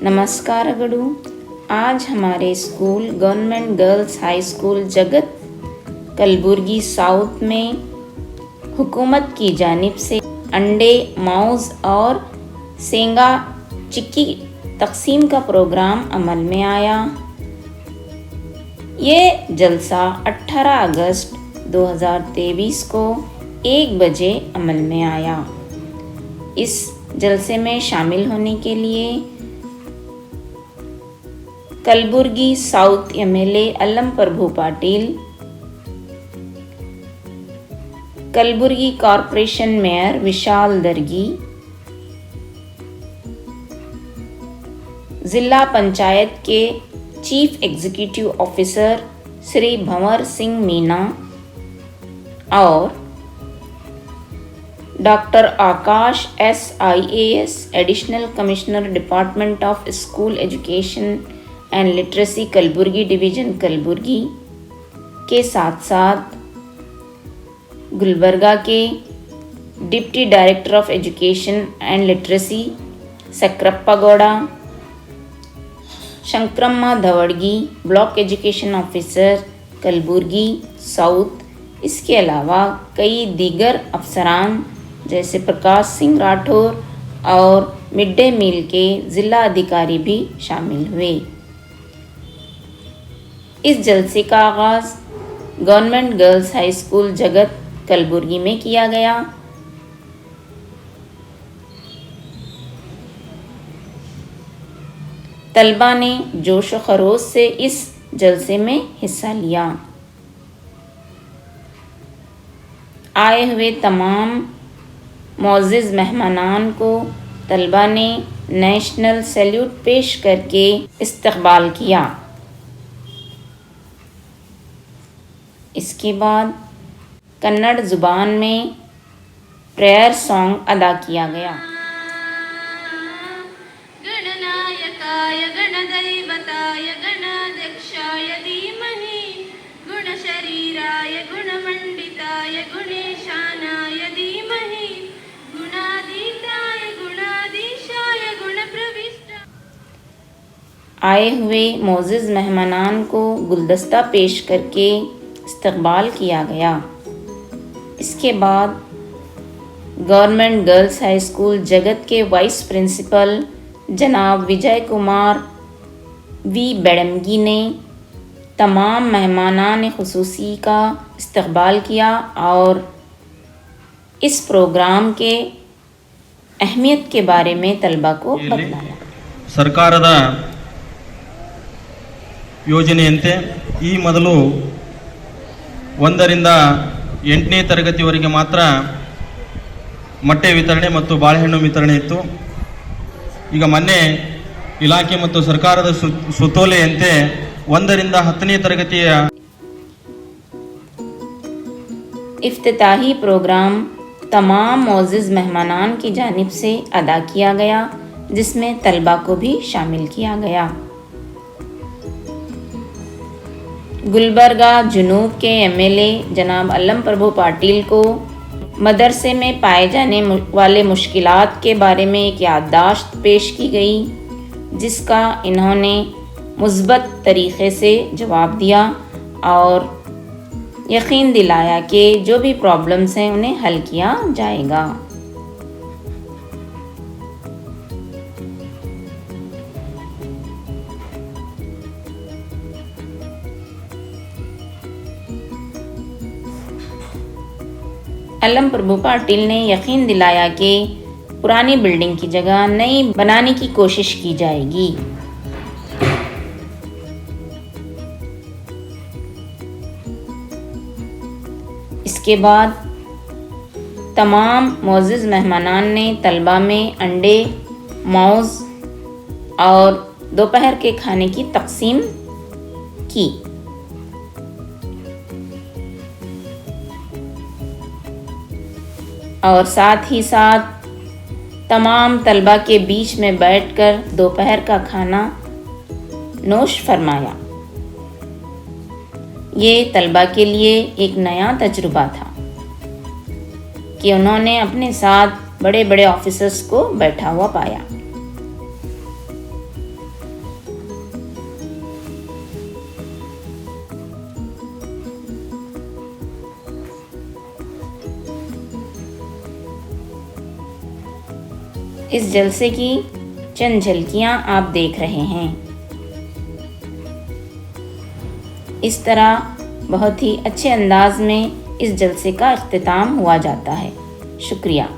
नमस्कारಗಳು। आज हमारे school government girls high school जगत कलबुर्गी साउथ में हुकूमत की जानिब से अंडे, माउस और सेंगा चिक्की तकसीम का प्रोग्राम अमल में आया। ये जलसा 18 अगस्त 2023 को 1 बजे अमल में आया। इस जलसे में शामिल होने के लिए Kalaburagi south MLA Allam Prabhu Patil, Kalaburagi corporation mayor Vishal Dargi, जिला पंचायत के chief executive officer Shri Bhanwar Singh Meena और doctor Akash SIAS additional commissioner department of school education and literacy Kalaburagi division Kalaburagi के साथ साथ गुलबर्गा के deputy director of education and literacy Sakrappa Gowda, Shankaramma Dhavadgi block education officer Kalaburagi south, इसके अलावा कई दीगर अफसरान जैसे प्रकाश सिंह राठौर और मिड डे मील के ज़िला अधिकारी भी शामिल हुए। इस जलसे का आगाज़ गवर्नमेंट गर्ल्स हाई स्कूल जगत कलबुर्गी में किया गया। तलबा ने जोश व खरोश से इस जलसे में हिस्सा लिया। आए हुए तमाम मोअज़्ज़िज़ मेहमानान को तलबा ने नेशनल सैल्यूट पेश करके इस्तकबाल किया। इसके बाद कन्नड़ ज़ुबान में प्रेयर सॉन्ग अदा किया गया। गणनायकाय गणदैवताय गणाध्यक्षाय धीमहि गुणशरीराय गुणमण्डिताय गुणेशानाय धीमहि गुणातीताय गुणाधीशाय गुणप्रविष्ट। आए हुए मोअज़्ज़िज़ मेहमानान को गुलदस्ता पेश करके इस्तकबाल किया गया। इसके बाद गवर्नमेंट गर्ल्स हाई स्कूल जगत के वाइस प्रिंसिपल जनाब विजय कुमार V बेड़मगी ने तमाम मेहमानान खुसूसी का इस्तकबाल किया और इस प्रोग्राम के अहमियत के बारे में तलबा को बतलाया। ಸರ್ಕಾರದ ಯೋಜನೆಯಂತೆ ಈ ಮೊದಲು 1ರಿಂದ 8ನೇ ತರಗತಿವರೆಗೆ ಮಾತ್ರ ಮೊಟ್ಟೆ ವಿತರಣೆ ಮತ್ತು ಬಾಳೆಹಣ್ಣು ವಿತರಣೆ ಇತ್ತು। ಈಗ ಮೊನ್ನೆ ಇಲಾಖೆ ಮತ್ತು ಸರ್ಕಾರದ ಸುತ್ತೋಲೆಯಂತೆ 1ರಿಂದ 10ನೇ ತರಗತಿಯ इफ्तिताही प्रोग्राम तमाम मोअज़्ज़िज़ मेहमानान की जानिब से अदा किया गया, जिसमें तलबा को भी शामिल किया गया। गुलबर्गा जुनूब के एमएलए जनाब अलम प्रभु पाटिल को मदरसे में पाए जाने वाले मुश्किलात के बारे में एक याददाश्त पेश की गई, जिसका इन्होंने मुस्बत तरीक़े से जवाब दिया और यकीन दिलाया कि जो भी प्रॉब्लम्स हैं उन्हें हल किया जाएगा। अलम प्रभु पाटिल ने यकीन दिलाया कि पुरानी बिल्डिंग की जगह नई बनाने की कोशिश की जाएगी। इसके बाद तमाम मोअज़्ज़िज़ मेहमानान ने तलबा में अंडे, माउस और दोपहर के खाने की तकसीम की। और साथ ही साथ तमाम तलबा के बीच में बैठकर दोपहर का खाना नोश फरमाया। ये तलबा के लिए एक नया तजुर्बा था कि उन्होंने अपने साथ बड़े बड़े ऑफिसर्स को बैठा हुआ पाया। इस जलसे की चंद झलकियाँ आप देख रहे हैं। इस तरह बहुत ही अच्छे अंदाज में इस जलसे का इख्तिताम हुआ जाता है। शुक्रिया।